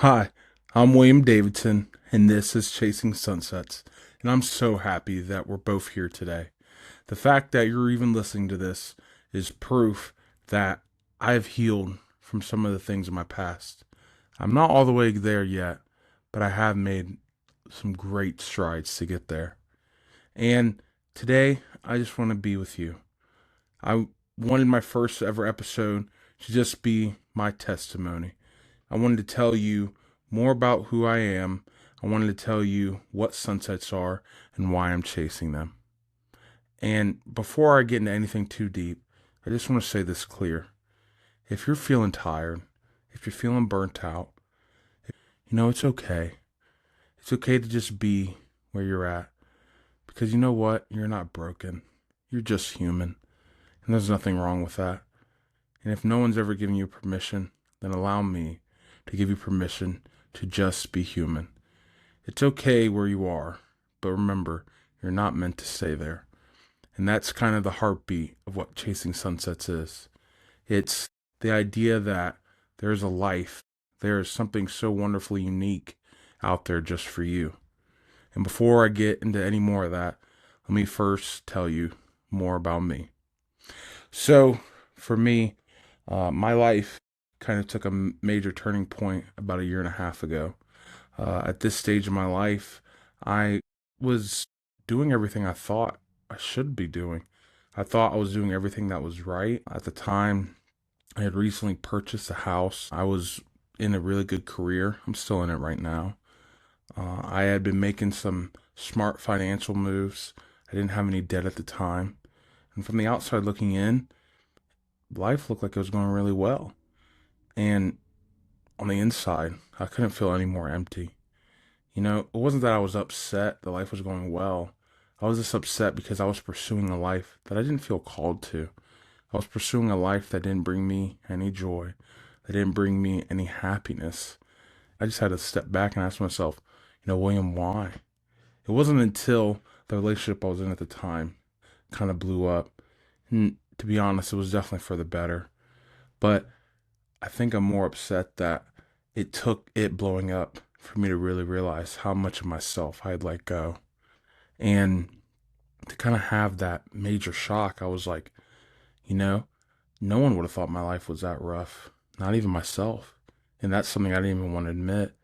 Hi, I'm William Davidson, and this is Chasing Sunsets. And I'm so happy that we're both here today. The fact that you're even listening to this is proof that I've healed from some of the things in my past. I'm not all the way there yet, but I have made some great strides to get there. And today, I just want to be with you. I wanted my first ever episode to just be my testimony. I wanted to tell you more about who I am. I wanted to tell you what sunsets are and why I'm chasing them. And before I get into anything too deep, I just want to say this clear. If you're feeling tired, if you're feeling burnt out, it's okay. It's okay to just be where you're at. Because you know what? You're not broken. You're just human. And there's nothing wrong with that. And if no one's ever given you permission, then allow me to give you permission to just be human. It's okay where you are, but remember, you're not meant to stay there. And that's kind of the heartbeat of what Chasing Sunsets is. It's the idea that there's a life, there is something so wonderfully unique out there just for you. And before I get into any more of that, let me first tell you more about me. So, for me, my life kind of took a major turning point about a year and a half ago. At this stage of my life, I was doing everything I thought I should be doing. I thought I was doing everything that was right. At the time, I had recently purchased a house. I was in a really good career. I'm still in it right now. I had been making some smart financial moves. I didn't have any debt at the time. And from the outside looking in, life looked like it was going really well. And on the inside, I couldn't feel any more empty. It wasn't that I was upset that life was going well. I was just upset because I was pursuing a life that I didn't feel called to. I was pursuing a life that didn't bring me any joy, that didn't bring me any happiness. I just had to step back and ask myself, William, why? It wasn't until the relationship I was in at the time kind of blew up. And to be honest, it was definitely for the better. But I think I'm more upset that it took it blowing up for me to really realize how much of myself I had let go. And to kind of have that major shock, I was like, you know, no one would have thought my life was that rough, not even myself. And that's something I didn't even want to admit.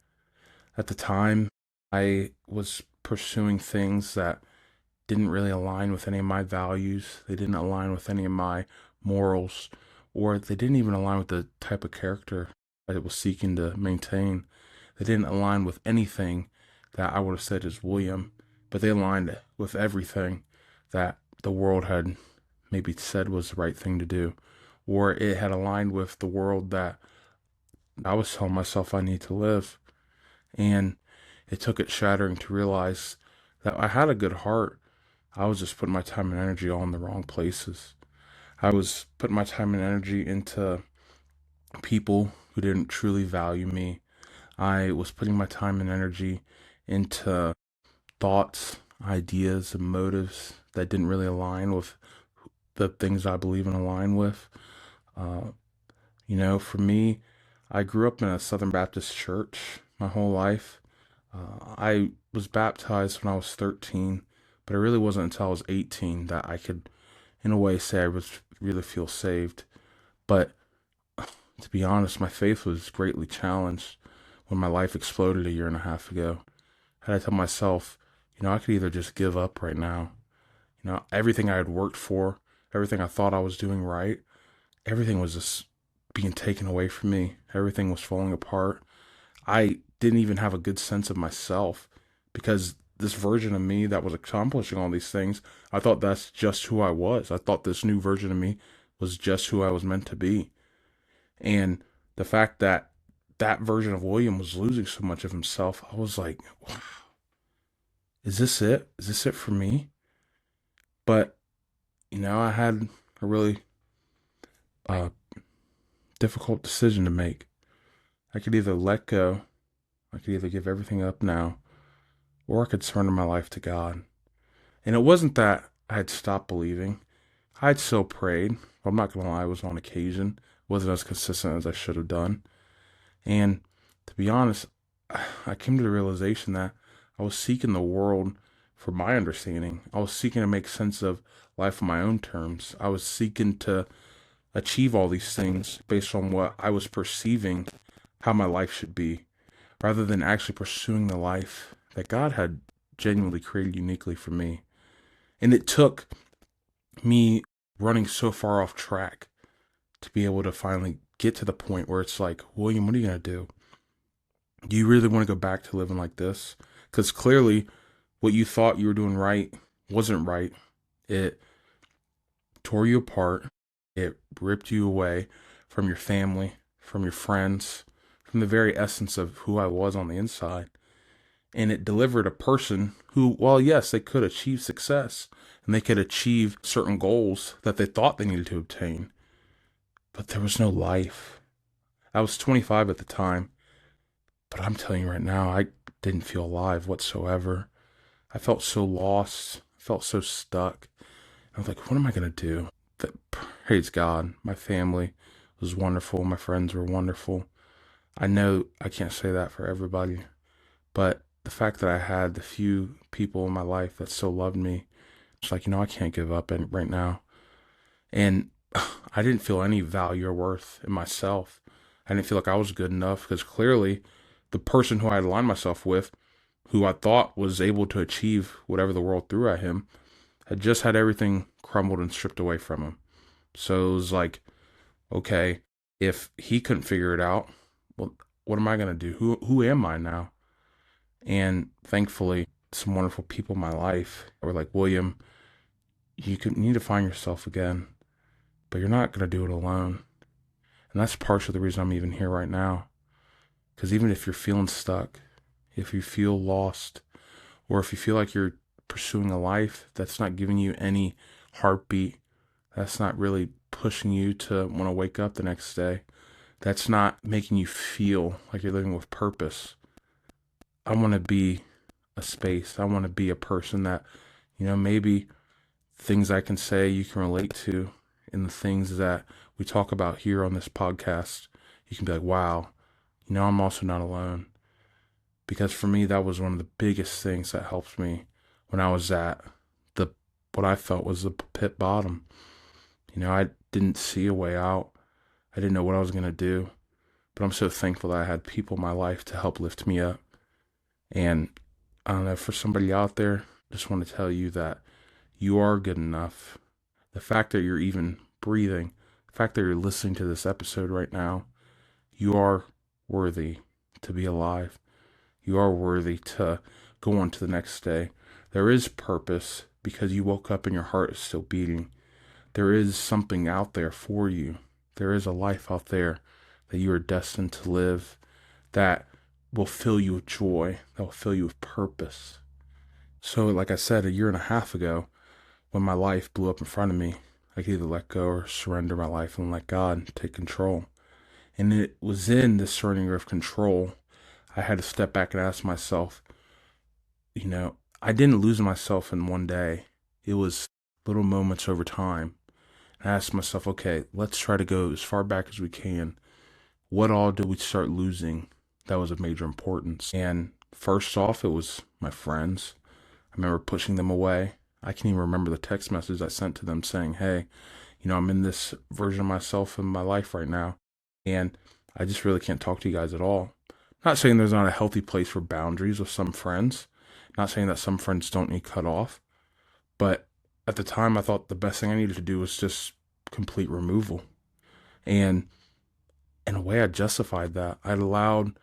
At the time, I was pursuing things that didn't really align with any of my values. They didn't align with any of my morals, or they didn't even align with the type of character I was seeking to maintain. They didn't align with anything that I would have said is William, but they aligned with everything that the world had maybe said was the right thing to do, or it had aligned with the world that I was telling myself I need to live. And it took it shattering to realize that I had a good heart. I was just putting my time and energy all in the wrong places. I was putting my time and energy into people who didn't truly value me. I was putting my time and energy into thoughts, ideas, and motives that didn't really align with the things I believe in align with. Uh, for me, I grew up in a Southern Baptist church my whole life. I was baptized when I was 13, but it really wasn't until I was 18 that I could, in a way, say I was really feel saved. But to be honest, my faith was greatly challenged when my life exploded a year and a half ago. I had to tell myself, I could either just give up right now. Everything I had worked for, everything I thought I was doing right, everything was just being taken away from me. Everything was falling apart. I didn't even have a good sense of myself because this version of me that was accomplishing all these things, I thought that's just who I was. I thought this new version of me was just who I was meant to be. And the fact that that version of William was losing so much of himself, I was like, wow, is this it? Is this it for me? But, I had a really uh, difficult decision to make. I could either let go, I could either give everything up now, or I could surrender my life to God. And it wasn't that I had stopped believing. I had still prayed. I'm not going to lie, I was on occasion. Wasn't as consistent as I should have done. And To be honest, I came to the realization that I was seeking the world for my understanding. I was seeking to make sense of life on my own terms. I was seeking to achieve all these things based on what I was perceiving how my life should be, rather than actually pursuing the life that God had genuinely created uniquely for me. And it took me running so far off track to be able to finally get to the point where it's like, William, what are you going to do? Do you really want to go back to living like this? Because clearly, what you thought you were doing right wasn't right. It tore you apart. It ripped you away from your family, from your friends, from the very essence of who I was on the inside. And it delivered a person who, while yes, they could achieve success and they could achieve certain goals that they thought they needed to obtain, but there was no life. I was 25 at the time, but I'm telling you right now, I didn't feel alive whatsoever. I felt so lost, felt so stuck. I was like, what am I going to do? Praise God, my family was wonderful. My friends were wonderful. I know I can't say that for everybody, but the fact that I had the few people in my life that still loved me, it's like, I can't give up right now. And I didn't feel any value or worth in myself. I didn't feel like I was good enough because clearly the person who I aligned myself with, who I thought was able to achieve whatever the world threw at him, had just had everything crumbled and stripped away from him. So it was like, okay, if he couldn't figure it out, well, what am I going to do? Who am I now? And thankfully, some wonderful people in my life were like, William, you need to find yourself again, but you're not going to do it alone. And that's partially the reason I'm even here right now. Because even if you're feeling stuck, if you feel lost, or if you feel like you're pursuing a life that's not giving you any heartbeat, that's not really pushing you to want to wake up the next day, that's not making you feel like you're living with purpose, I want to be a space. I want to be a person that, maybe things I can say you can relate to, and the things that we talk about here on this podcast, you can be like, wow, I'm also not alone. Because for me, that was one of the biggest things that helped me when I was at the what I felt was the pit bottom. I didn't see a way out. I didn't know what I was going to do. But I'm so thankful that I had people in my life to help lift me up. And I don't know, for somebody out there, just want to tell you that you are good enough. The fact that you're even breathing, the fact that you're listening to this episode right now, you are worthy to be alive. You are worthy to go on to the next day. There is purpose because you woke up and your heart is still beating. There is something out there for you. There is a life out there that you are destined to live that will fill you with joy, that will fill you with purpose. So, like I said, a year and a half ago, when my life blew up in front of me, I could either let go or surrender my life and let God take control. And it was in this surrender of control, I had to step back and ask myself, I didn't lose myself in one day. It was little moments over time. I asked myself, okay, let's try to go as far back as we can. What all did we start losing that was of major importance? And first off, it was my friends. I remember pushing them away. I can even remember the text message I sent to them saying, hey, I'm in this version of myself in my life right now, and I just really can't talk to you guys at all. Not saying there's not a healthy place for boundaries with some friends. Not saying that some friends don't need cut off. But at the time, I thought the best thing I needed to do was just complete removal. And in a way, I justified that. I allowed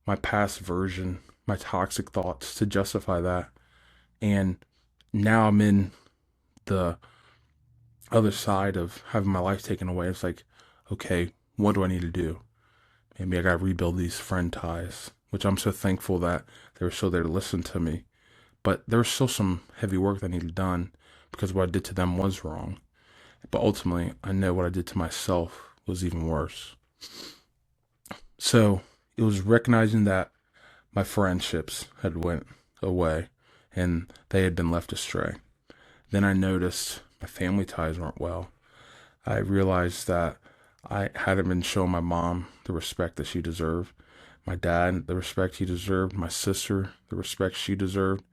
my past version, my toxic thoughts to justify that. And now I'm in the other side of having my life taken away. It's like, okay, what do I need to do? Maybe I got to rebuild these friend ties, which I'm so thankful that they were still there to listen to me. But there was still some heavy work that needed done because what I did to them was wrong. But ultimately, I know what I did to myself was even worse. So it was recognizing that my friendships had went away and they had been left astray. Then I noticed my family ties weren't well. I realized that I hadn't been showing my mom the respect that she deserved. my dad the respect he deserved, my sister the respect she deserved.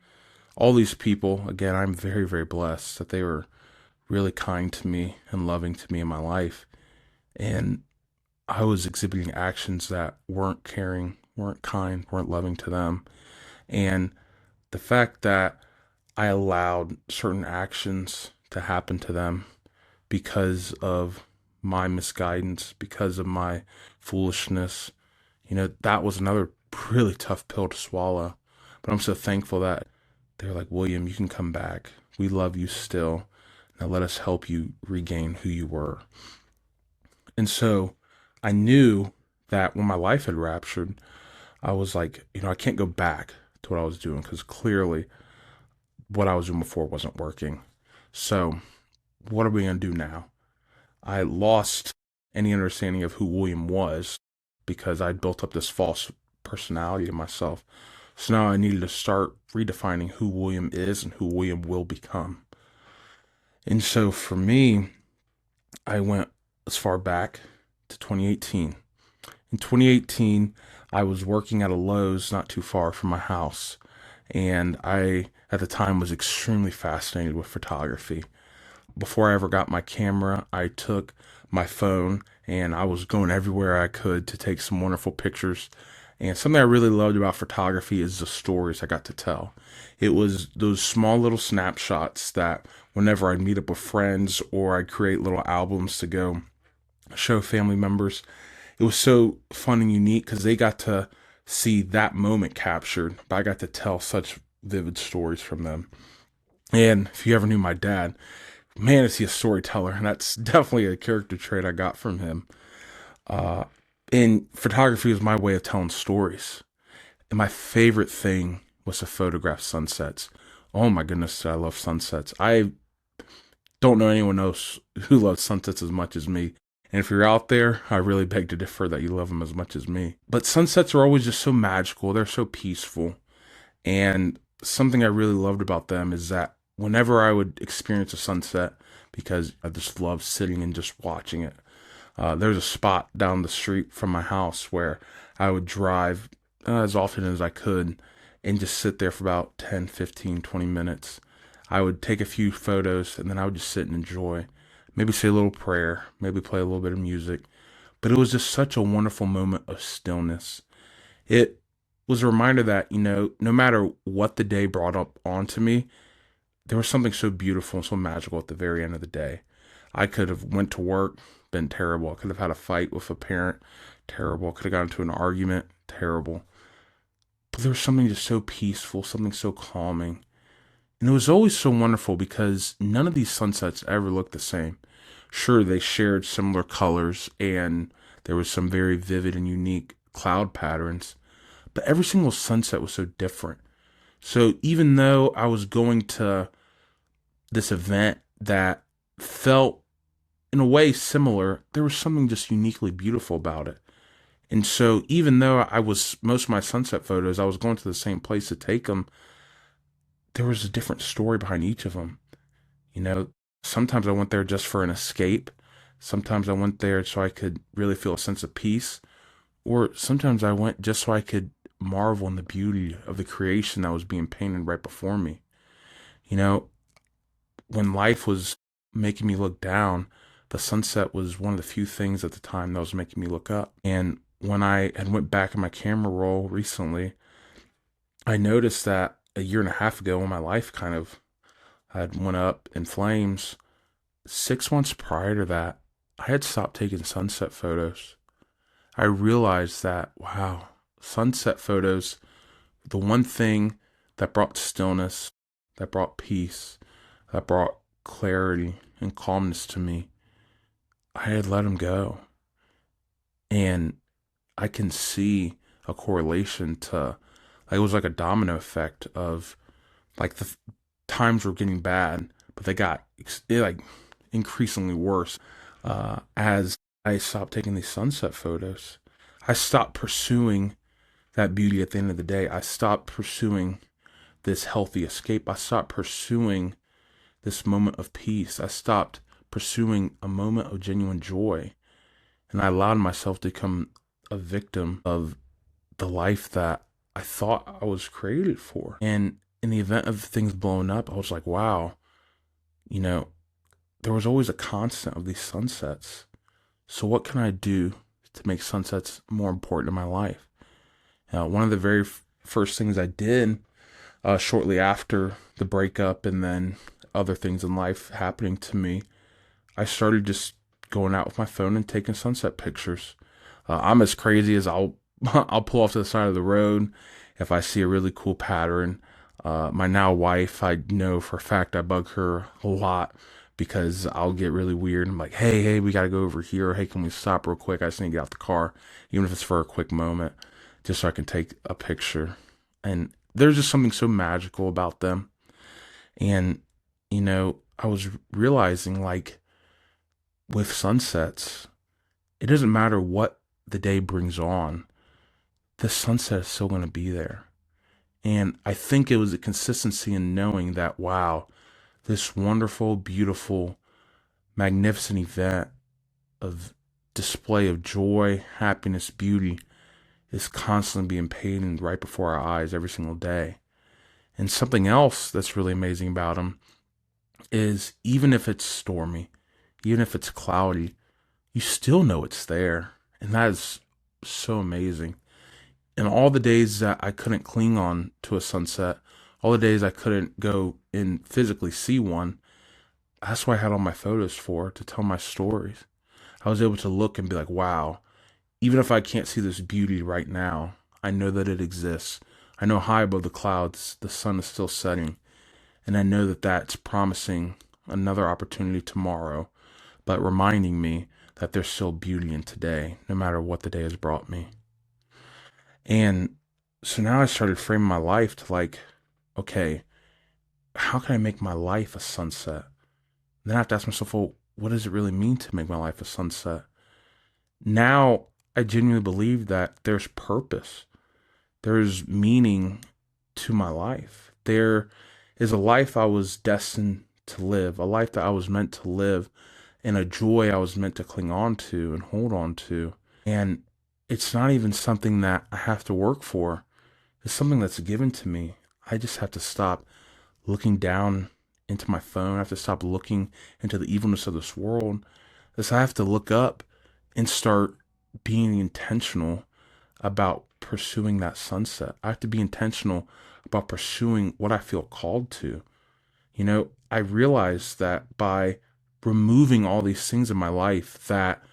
All these people, again, I'm very, very blessed that they were really kind to me and loving to me in my life. And I was exhibiting actions that weren't caring, weren't kind, weren't loving to them. And the fact that I allowed certain actions to happen to them because of my misguidance, because of my foolishness, that was another really tough pill to swallow. But I'm so thankful that they're like, William, you can come back. We love you still. Now let us help you regain who you were. And so I knew that when my life had raptured, I was like, I can't go back to what I was doing because clearly what I was doing before wasn't working. So what are we going to do now? I lost any understanding of who William was because I'd built up this false personality to myself. So now I needed to start redefining who William is and who William will become. And so for me, I went as far back to 2018. In 2018, I was working at a Lowe's not too far from my house. And I, at the time, was extremely fascinated with photography. Before I ever got my camera, I took my phone and I was going everywhere I could to take some wonderful pictures. And something I really loved about photography is the stories I got to tell. It was those small little snapshots that whenever I'd meet up with friends or I'd create little albums to go show family members, it was so fun and unique because they got to see that moment captured, but I got to tell such vivid stories from them. And if you ever knew my dad, man, is he a storyteller, and that's definitely a character trait I got from him. Uh, and photography was my way of telling stories. And my favorite thing was to photograph sunsets. Oh my goodness, I love sunsets. I don't know anyone else who loves sunsets as much as me. And if you're out there, I really beg to differ that you love them as much as me. But sunsets are always just so magical. They're so peaceful. And something I really loved about them is that whenever I would experience a sunset, because I just love sitting and just watching it, there's a spot down the street from my house where I would drive as often as I could and just sit there for about 10, 15, 20 minutes. I would take a few photos and then I would just sit and enjoy. Maybe say a little prayer, maybe play a little bit of music. But it was just such a wonderful moment of stillness. It was a reminder that, no matter what the day brought up onto me, there was something so beautiful and so magical at the very end of the day. I could have went to work, been terrible. I could have had a fight with a parent, terrible. I could have gotten into an argument, terrible. But there was something just so peaceful, something so calming. And it was always so wonderful because none of these sunsets ever looked the same. Sure, they shared similar colors and there was some very vivid and unique cloud patterns, but every single sunset was so different. So even though I was going to this event that felt in a way similar, there was something just uniquely beautiful about it. And so even though I was most of my sunset photos, I was going to the same place to take them, there was a different story behind each of them. You know, sometimes I went there just for an escape. Sometimes I went there so I could really feel a sense of peace. Or sometimes I went just so I could marvel in the beauty of the creation that was being painted right before me. You know, when life was making me look down, the sunset was one of the few things at the time that was making me look up. And when I had went back in my camera roll recently, I noticed that a year and a half ago when my life kind of had went up in flames, 6 months prior to that, I had stopped taking sunset photos. I realized that, wow, sunset photos, the one thing that brought stillness, that brought peace, that brought clarity and calmness to me, I had let them go. And I can see a correlation to, like, it was like a domino effect of, like, the times were getting bad, but they got, like, increasingly worse as I stopped taking these sunset photos. I stopped pursuing that beauty at the end of the day. I stopped pursuing this healthy escape. I stopped pursuing this moment of peace. I stopped pursuing a moment of genuine joy. And I allowed myself to become a victim of the life that I thought I was created for. And in the event of things blowing up, I was like, wow, you know, there was always a constant of these sunsets. So what can I do to make sunsets more important in my life? One of the very first things I did shortly after the breakup and then other things in life happening to me, I started just going out with my phone and taking sunset pictures. I'm as crazy as I'll pull off to the side of the road if I see a really cool pattern. My now wife, I know for a fact I bug her a lot because I'll get really weird. I'm like, hey, we gotta go over here. Or, hey, can we stop real quick? I just need to get out the car, even if it's for a quick moment, just so I can take a picture. And there's just something so magical about them. And, I was realizing like with sunsets, it doesn't matter what the day brings on, the sunset is still going to be there. And I think it was a consistency in knowing that, wow, this wonderful, beautiful, magnificent event of display of joy, happiness, beauty is constantly being painted right before our eyes every single day. And something else that's really amazing about them is even if it's stormy, even if it's cloudy, you still know it's there. And that is so amazing. And all the days that I couldn't cling on to a sunset, all the days I couldn't go and physically see one, that's what I had all my photos for, to tell my stories. I was able to look and be like, wow, even if I can't see this beauty right now, I know that it exists. I know high above the clouds, the sun is still setting. And I know that that's promising another opportunity tomorrow, but reminding me that there's still beauty in today, no matter what the day has brought me. And so now I started framing my life to like, okay, how can I make my life a sunset? Then I have to ask myself, well, what does it really mean to make my life a sunset? Now I genuinely believe that there's purpose, there's meaning to my life. There is a life I was destined to live, a life that I was meant to live, and a joy I was meant to cling on to and hold on to. And it's not even something that I have to work for. It's something that's given to me. I just have to stop looking down into my phone. I have to stop looking into the evilness of this world. I have to look up and start being intentional about pursuing that sunset. I have to be intentional about pursuing what I feel called to. I realized that by removing all these things in my life that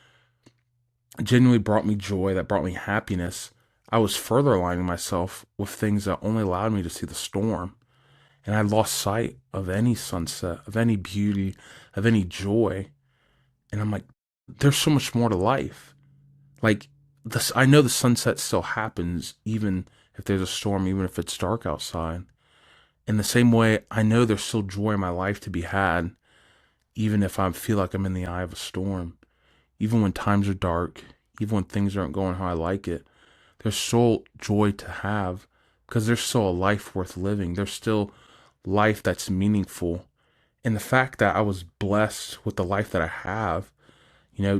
genuinely brought me joy, that brought me happiness, I was further aligning myself with things that only allowed me to see the storm. And I lost sight of any sunset, of any beauty, of any joy. And I'm like, there's so much more to life. Like, this, I know the sunset still happens, even if there's a storm, even if it's dark outside. In the same way, I know there's still joy in my life to be had, even if I feel like I'm in the eye of a storm. Even when times are dark, even when things aren't going how I like it, there's still joy to have because there's still a life worth living. There's still life that's meaningful. And the fact that I was blessed with the life that I have,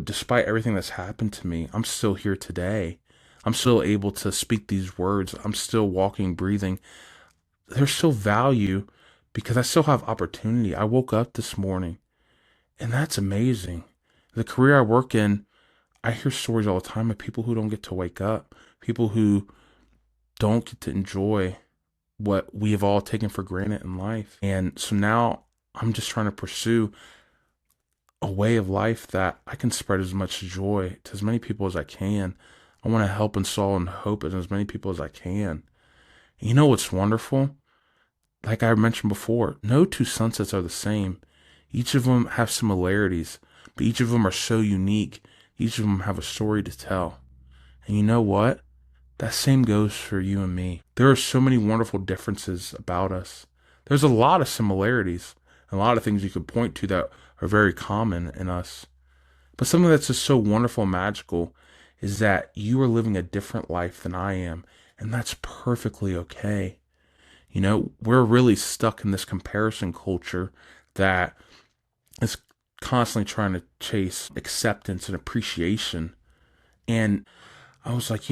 despite everything that's happened to me, I'm still here today. I'm still able to speak these words. I'm still walking, breathing. There's still value because I still have opportunity. I woke up this morning and that's amazing. The career I work in, I hear stories all the time of people who don't get to wake up, people who don't get to enjoy what we have all taken for granted in life. And so now I'm just trying to pursue a way of life that I can spread as much joy to as many people as I can. I want to help install and hope in as many people as I can. And you know what's wonderful? Like I mentioned before, no two sunsets are the same. Each of them have similarities, but each of them are so unique. Each of them have a story to tell. And you know what? That same goes for you and me. There are so many wonderful differences about us. There's a lot of similarities, a lot of things you could point to that are very common in us. But something that's just so wonderful and magical is that you are living a different life than I am, and that's perfectly okay. We're really stuck in this comparison culture that is constantly trying to chase acceptance and appreciation. And I was like,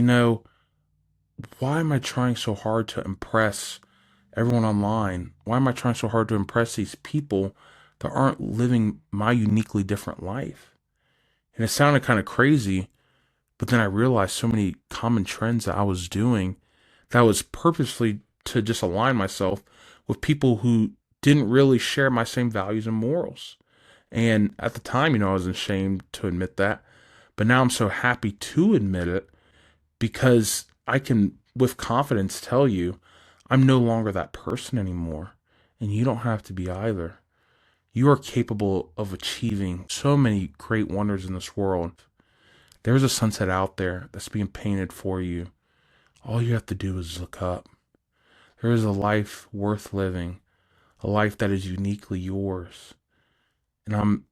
why am I trying so hard to impress everyone online? Why am I trying so hard to impress these people that aren't living my uniquely different life? And it sounded kind of crazy, but then I realized so many common trends that I was doing that was purposely to just align myself with people who didn't really share my same values and morals. And at the time, I was ashamed to admit that. But now I'm so happy to admit it because I can, with confidence, tell you I'm no longer that person anymore. And you don't have to be either. You are capable of achieving so many great wonders in this world. There's a sunset out there that's being painted for you. All you have to do is look up. There is a life worth living, a life that is uniquely yours. And I'm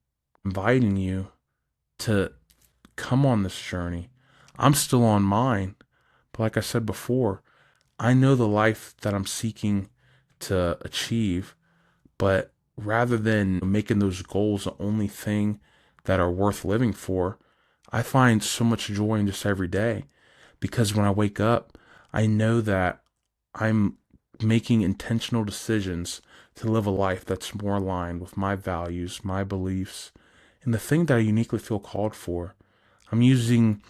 inviting you to come on this journey. I'm still on mine. But like I said before, I know the life that I'm seeking to achieve. But rather than making those goals the only thing that are worth living for, I find so much joy in just every day. Because when I wake up, I know that I'm making intentional decisions to live a life that's more aligned with my values, my beliefs, and the thing that I uniquely feel called for. I'm using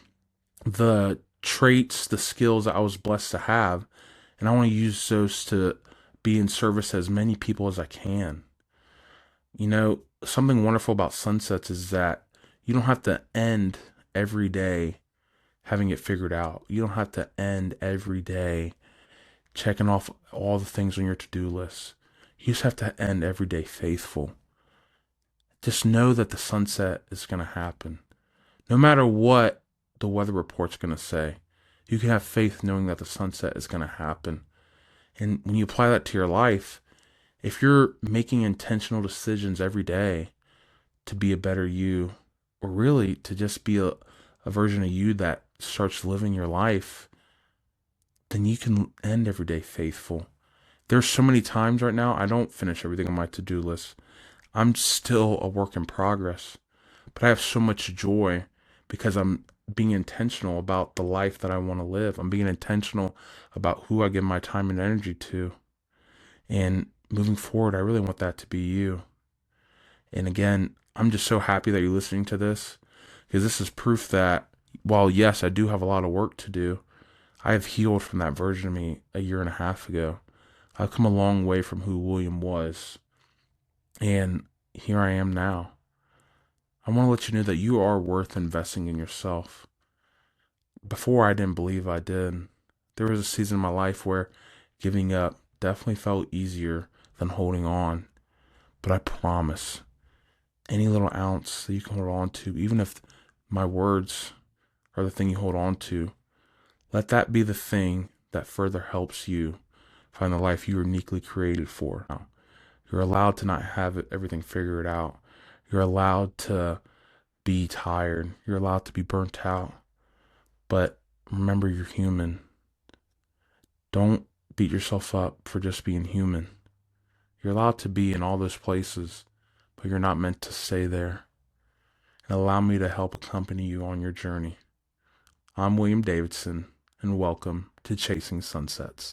the traits, the skills that I was blessed to have, and I want to use those to be in service to as many people as I can. Something wonderful about sunsets is that you don't have to end every day having it figured out. You don't have to end every day checking off all the things on your to-do list. You just have to end every day faithful. Just know that the sunset is going to happen. No matter what the weather report's going to say, you can have faith knowing that the sunset is going to happen. And when you apply that to your life, if you're making intentional decisions every day to be a better you, or really to just be a version of you that starts living your life, then you can end every day faithful. There's so many times right now I don't finish everything on my to-do list. I'm still a work in progress, but I have so much joy because I'm being intentional about the life that I want to live. I'm being intentional about who I give my time and energy to. And moving forward, I really want that to be you. And again, I'm just so happy that you're listening to this because this is proof that while, yes, I do have a lot of work to do, I have healed from that version of me a year and a half ago. I've come a long way from who William was. And here I am now. I want to let you know that you are worth investing in yourself. Before, I didn't believe I did. There was a season in my life where giving up definitely felt easier than holding on. But I promise, any little ounce that you can hold on to, even if my words are the thing you hold on to, let that be the thing that further helps you find the life you were uniquely created for. You're allowed to not have everything figured out. You're allowed to be tired. You're allowed to be burnt out. But remember, you're human. Don't beat yourself up for just being human. You're allowed to be in all those places, but you're not meant to stay there. And allow me to help accompany you on your journey. I'm William Davidson, and welcome to Chasing Sunsets.